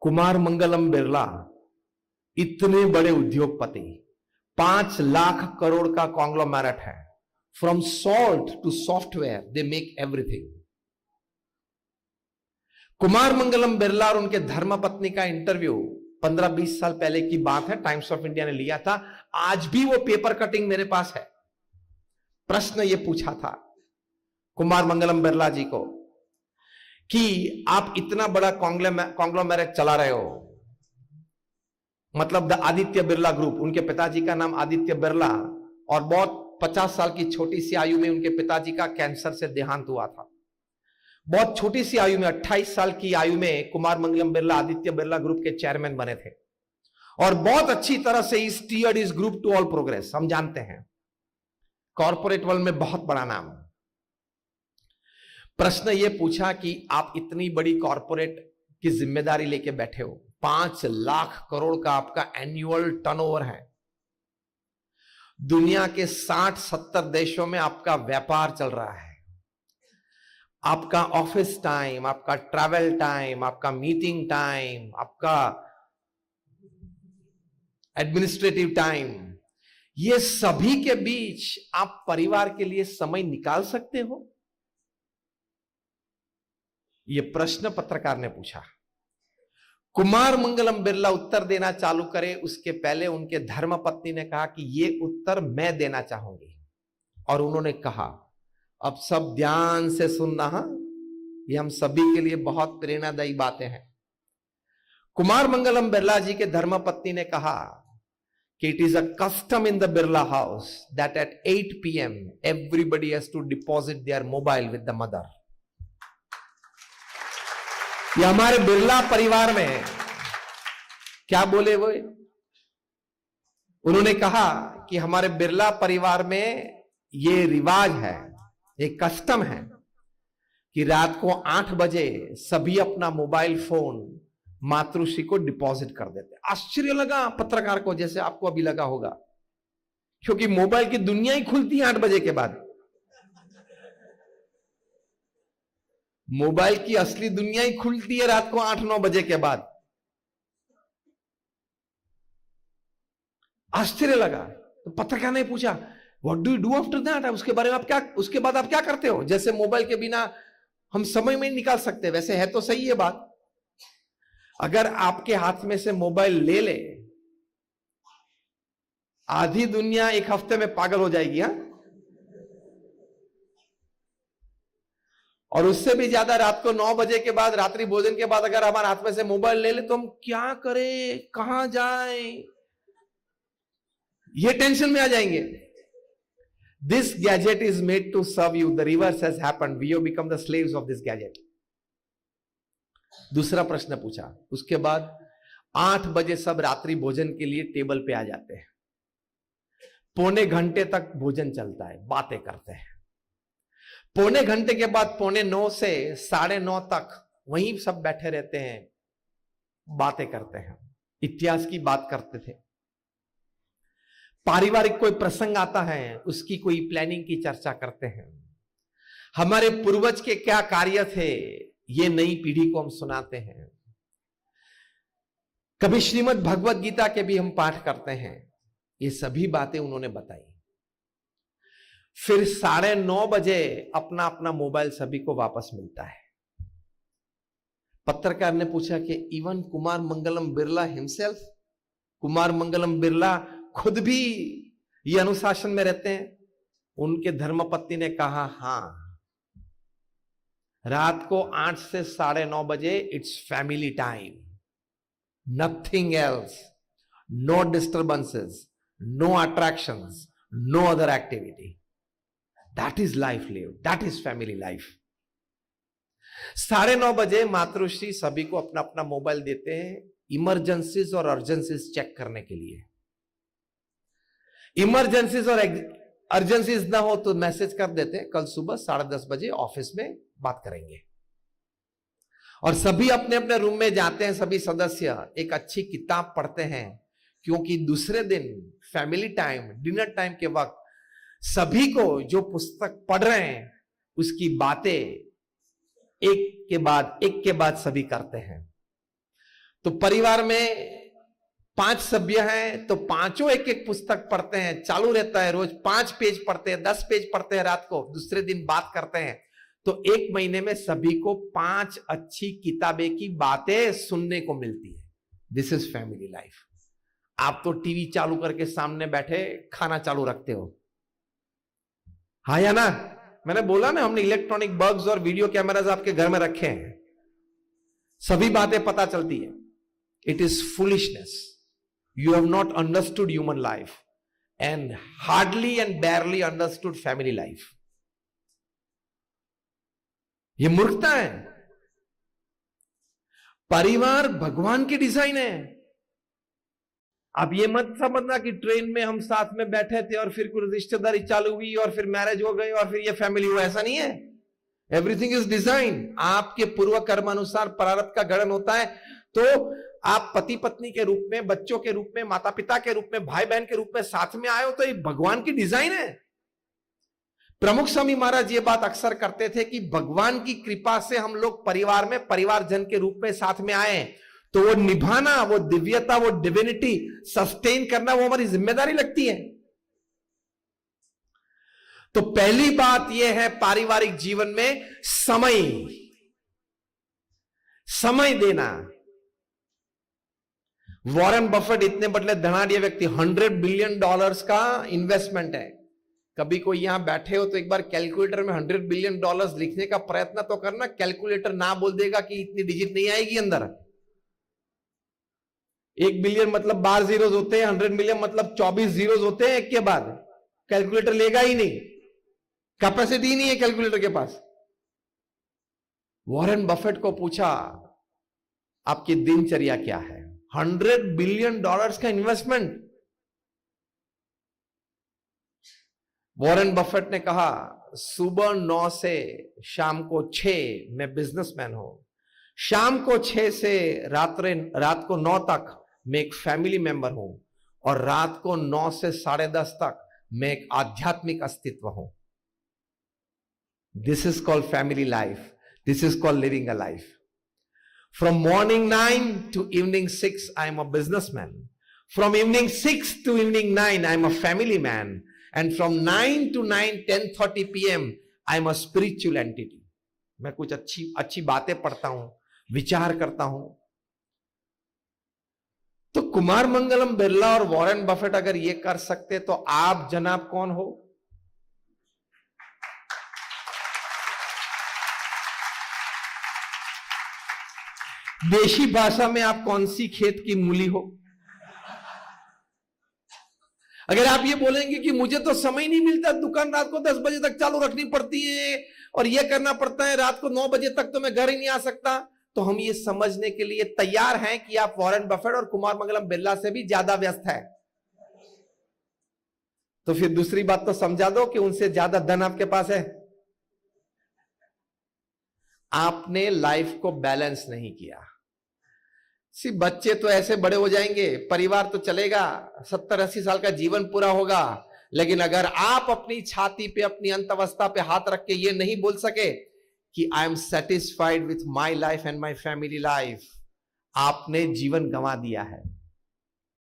कुमार मंगलम बिरला इतने बड़े उद्योगपति, 5 लाख करोड़ का कॉन्ग्लोमेरेट है। From salt to software they make everything. Kumar Mangalam Birla और उनके धर्मपत्नी का इंटरव्यू 15-20 साल पहले की बात है, टाइम्स ऑफ इंडिया ने लिया था। आज भी वो पेपर कटिंग मेरे पास है। प्रश्न ये पूछा था कुमार मंगलम बिरला जी को कि आप इतना बड़ा कॉन्ग्लोमेरेट चला रहे हो, मतलब द आदित्य बिरला ग्रुप, उनके पिताजी का नाम आदित्य बिरला, और बहुत 50 साल की छोटी सी आयु में उनके पिताजी का कैंसर से देहांत हुआ था। बहुत छोटी सी आयु में, 28 साल की आयु में कुमार मंगलम बिरला आदित्य बिरला ग्रुप के चेयरमैन बने थे और बहुत अच्छी तरह से ही स्टीयर्ड इस ग्रुप टू ऑल प्रोग्रेस। हम जानते हैं कॉर्पोरेट वर्ल्ड में बहुत बड़ा नाम। प्रश्न यह पूछा कि आप इतनी बड़ी कॉर्पोरेट की जिम्मेदारी लेके बैठे हो, 5 लाख करोड़ का आपका एनुअल टर्नओवर है, दुनिया के 60-70 देशों में आपका व्यापार चल रहा है, आपका ऑफिस टाइम, आपका ट्रैवल टाइम, आपका मीटिंग टाइम, आपका एडमिनिस्ट्रेटिव टाइम, ये सभी के बीच आप परिवार के लिए समय निकाल सकते हो? यह प्रश्न पत्रकार ने पूछा। कुमार मंगलम बिरला उत्तर देना चालू करे उसके पहले उनके धर्मपत्नी ने कहा कि यह उत्तर मैं देना चाहूंगी, और उन्होंने कहा, अब सब ध्यान से सुनना, ये हम सभी के लिए बहुत प्रेरणादायी बातें हैं। कुमार मंगलम बिरला जी के धर्मपत्नी ने कहा कि it is a custom in the Birla house that at 8 PM everybody has to deposit their mobile with the mother. ये हमारे बिरला परिवार में क्या बोले वो, उन्होंने कहा कि हमारे बिरला परिवार में ये रिवाज है, एक कस्टम है कि रात को 8 बजे सभी अपना मोबाइल फोन मातृश्री को डिपॉजिट कर देते। आश्चर्य लगा पत्रकार को, जैसे आपको अभी लगा होगा, क्योंकि मोबाइल की दुनिया ही खुलती है 8 बजे के बाद। मोबाइल की असली दुनिया ही खुलती है रात को 8-9 बजे के बाद। आश्चर्य लगा। तो पत्रकार ने पूछा, what do you do after that? उसके बारे में आप क्या, उसके बाद आप क्या करते हो? जैसे मोबाइल के बिना हम समय में नहीं निकाल सकते। वैसे है तो सही है बात, अगर आपके हाथ में से मोबाइल ले ले, आधी दुनिया एक हफ्ते में पागल हो जाएगी। हा? और उससे भी ज्यादा रात को 9 बजे के बाद, रात्रि भोजन के बाद अगर हमारे हाथ में से मोबाइल ले ले तो हम क्या करें, कहां जाएं, ये टेंशन में आ जाएंगे। This gadget is made to serve you. The reverse has happened. We have become the slaves of this gadget. दूसरा प्रश्न पूछा। उसके बाद 8 बजे सब रात्रि भोजन के लिए टेबल पे आ जाते हैं। पौने घंटे तक भोजन चलता है, बातें करते हैं। पौने घंटे के बाद 8:45 से 9:30 तक वहीं सब बैठे रहते हैं, बातें करते हैं, इतिहास की बात करते थे। पारिवारिक कोई प्रसंग आता है, उसकी कोई प्लानिंग की चर्चा करते हैं। हमारे पूर्वज के क्या कार्य थे, ये नई पीढ़ी को हम सुनाते हैं। कभी श्रीमद् भगवत गीता के भी हम पाठ करते हैं। ये सभी बातें उन्होंने बताई। फिर 9:30 बजे अपना अपना मोबाइल सभी को वापस मिलता है। पत्रकार ने पूछा कि इवन कुमार मंगलम बिरला हिमसेल्फ, कुमार मंगलम बिरला खुद भी ये अनुशासन में रहते हैं? उनके धर्मपत्नी ने कहा, हां, रात को 8 से 9:30 बजे it's family time, nothing else, no disturbances, no attractions, no other activity. That is life live, that is family life. 9:30 बजे मातृश्री सभी को अपना अपना मोबाइल देते हैं इमरजेंसीज और अर्जेंसीज चेक करने के लिए। इमरजेंसीज और अर्जेंसीज ना हो तो मैसेज कर देते हैं, कल सुबह 10:30 बजे ऑफिस में बात करेंगे। और सभी अपने अपने रूम में जाते हैं। सभी सदस्य एक अच्छी किताब पढ़ते हैं, क्योंकि दूसरे दिन फैमिली टाइम, डिनर टाइम के वक्त सभी को जो पुस्तक पढ़ रहे हैं उसकी बातें एक के बाद सभी करते हैं। तो परिवार में 5 सभ्य हैं तो पांचों एक एक पुस्तक पढ़ते हैं, चालू रहता है, रोज 5 पेज पढ़ते हैं, 10 पेज पढ़ते हैं, रात को दूसरे दिन बात करते हैं, तो 1 महीने में सभी को 5 अच्छी किताबें की बातें सुनने को मिलती है। This is family life. आप तो टीवी चालू करके सामने बैठे खाना चालू रखते हो, हाँ या ना? मैंने बोला ना, हमने इलेक्ट्रॉनिक बल्ब्स और वीडियो कैमरास आपके घर में रखे हैं, सभी बातें पता चलती है। It is foolishness. You have not understood human life and hardly and barely understood family life. ये मूर्खता है। परिवार भगवान की डिजाइन है। अब ये मत समझना कि ट्रेन में हम साथ में बैठे थे और फिर कुछ रिश्तेदारी चालू हुई और फिर मैरिज हो गई और फिर ये फैमिली हुआ, ऐसा नहीं है। Everything is design. आपके पूर्व कर्म अनुसार प्रारब्ध का गणन होता है। तो आप पति पत्नी के रूप में, बच्चों के रूप में, माता पिता के रूप में, भाई बहन के रूप में साथ में आए हो, तो ये भगवान की डिजाइन है। प्रमुख स्वामी महाराज ये बात अक्सर करते थे कि भगवान की कृपा से हम लोग परिवार में परिवारजन के रूप में साथ में आए, तो वो निभाना, वो दिव्यता, वो डिविनिटी सस्टेन करना, वो हमारी जिम्मेदारी लगती है। तो पहली बात यह है पारिवारिक जीवन में समय देना। वॉरेन बफेट इतने बड़े धनाढ्य व्यक्ति, $100 बिलियन का इन्वेस्टमेंट है। कभी कोई यहां बैठे हो तो एक बार कैलकुलेटर में $100 बिलियन लिखने का प्रयत्न तो करना। कैलकुलेटर ना बोल देगा कि इतनी डिजिट नहीं आएगी अंदर। 1 बिलियन मतलब 12 जीरोज होते हैं, 100 मिलियन मतलब 24 जीरोज होते हैं एक के बाद। कैलकुलेटर लेगा ही नहीं, कैपेसिटी नहीं है कैलकुलेटर के पास। वॉरेन बफेट को पूछा आपकी दिनचर्या क्या है? $100 बिलियन का इन्वेस्टमेंट। वॉरेन बफेट ने कहा सुबह 9 से शाम को 6 मैं बिजनेसमैन हूं, शाम को 6 से रात को 9 तक मैं एक फैमिली मेंबर हूं, और रात को 9 से 10:30 तक मैं एक आध्यात्मिक अस्तित्व हूं। This is called family life. This is called living a life. From morning 9 to evening 6, I am a businessman. From evening 6 to evening 9, I am a family man. And from 9 to 10:30 p.m, I am a spiritual entity. मैं कुछ अच्छी बातें पढ़ता हूं, विचार करता हूं। तो कुमार मंगलम बिरला और वॉरेन बफेट अगर ये कर सकते तो आप जनाब कौन हो? देशी भाषा में आप कौन सी खेत की मूली हो? अगर आप ये बोलेंगे कि मुझे तो समय नहीं मिलता, दुकान रात को 10 बजे तक चालू रखनी पड़ती है और ये करना पड़ता है, रात को 9 बजे तक तो मैं घर ही नहीं आ सकता, तो हम ये समझने के लिए तैयार हैं कि आप वॉरेन बफेट और कुमार मंगलम बिरला से भी ज्यादा व्यस्त है। तो फिर दूसरी बात तो समझा दो कि उनसे ज्यादा धन आपके पास है। आपने लाइफ को बैलेंस नहीं किया। बच्चे तो ऐसे बड़े हो जाएंगे, परिवार तो चलेगा, 70-80 साल का जीवन पूरा होगा, लेकिन अगर आप अपनी छाती पे, अपनी अंत अवस्था पे हाथ रख के ये नहीं बोल सके कि I am satisfied with my life and my family life, आपने जीवन गंवा दिया है।